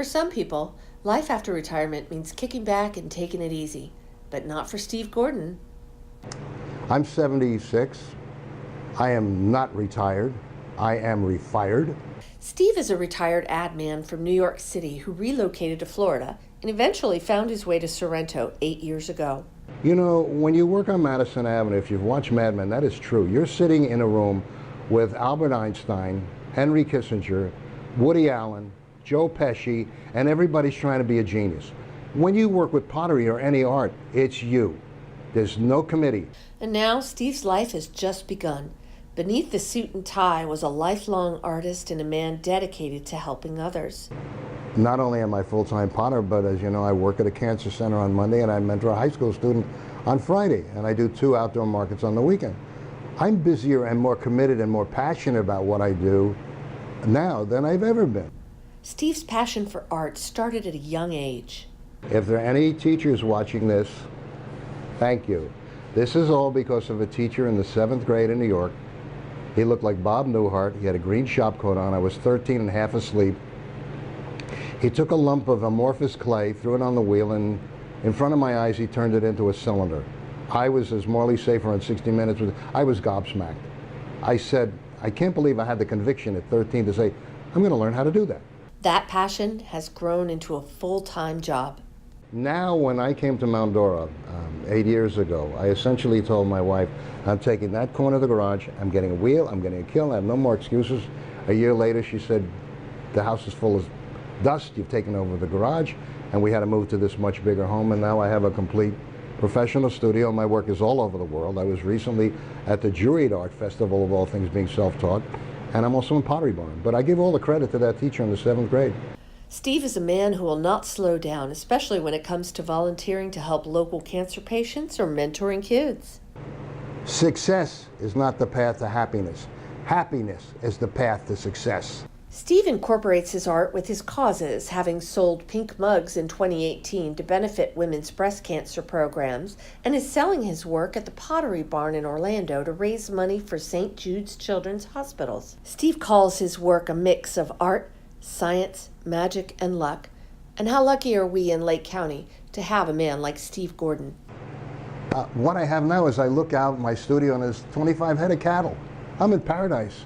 For some people, life after retirement means kicking back and taking it easy, but not for Steve Gordon. I'm 76. I am not retired. I am refired. Steve is a retired ad man from New York City who relocated to Florida and eventually found his way to Sorrento 8 years ago. You know, when you work on Madison Avenue, if you've watched Mad Men, that is true. You're sitting in a room with Albert Einstein, Henry Kissinger, Woody Allen, Joe Pesci, and everybody's trying to be a genius. When you work with pottery or any art, it's you. There's no committee. And now Steve's life has just begun. Beneath the suit and tie was a lifelong artist and a man dedicated to helping others. Not only am I a full-time potter, but as you know, I work at a cancer center on Monday and I mentor a high school student on Friday, and I do 2 outdoor markets on the weekend. I'm busier and more committed and more passionate about what I do now than I've ever been. Steve's passion for art started at a young age. If there are any teachers watching this, thank you. This is all because of a teacher in the 7th grade in New York. He looked like Bob Newhart. He had a green shop coat on. I was 13 and half asleep. He took a lump of amorphous clay, threw it on the wheel, and in front of my eyes he turned it into a cylinder. I was, as Morley Safer on 60 Minutes, I was gobsmacked. I said, I can't believe I had the conviction at 13 to say, I'm going to learn how to do that. That passion has grown into a full-time job. Now, when I came to Mount Dora 8 years ago, I essentially told my wife, I'm taking that corner of the garage, I'm getting a wheel, I'm getting a kiln, I have no more excuses. A year later, she said, the house is full of dust, you've taken over the garage, and we had to move to this much bigger home, and now I have a complete professional studio. My work is all over the world. I was recently at the Juried Art Festival, of all things being self-taught, and I'm also in Pottery Barn. But I give all the credit to that teacher in the 7th grade. Steve is a man who will not slow down, especially when it comes to volunteering to help local cancer patients or mentoring kids. Success is not the path to happiness. Happiness is the path to success. Steve incorporates his art with his causes, having sold pink mugs in 2018 to benefit women's breast cancer programs, and is selling his work at the Pottery Barn in Orlando to raise money for St. Jude's Children's Hospitals. Steve calls his work a mix of art, science, magic, and luck. And how lucky are we in Lake County to have a man like Steve Gordon? What I have now is I look out in my studio and there's 25 head of cattle. I'm in paradise.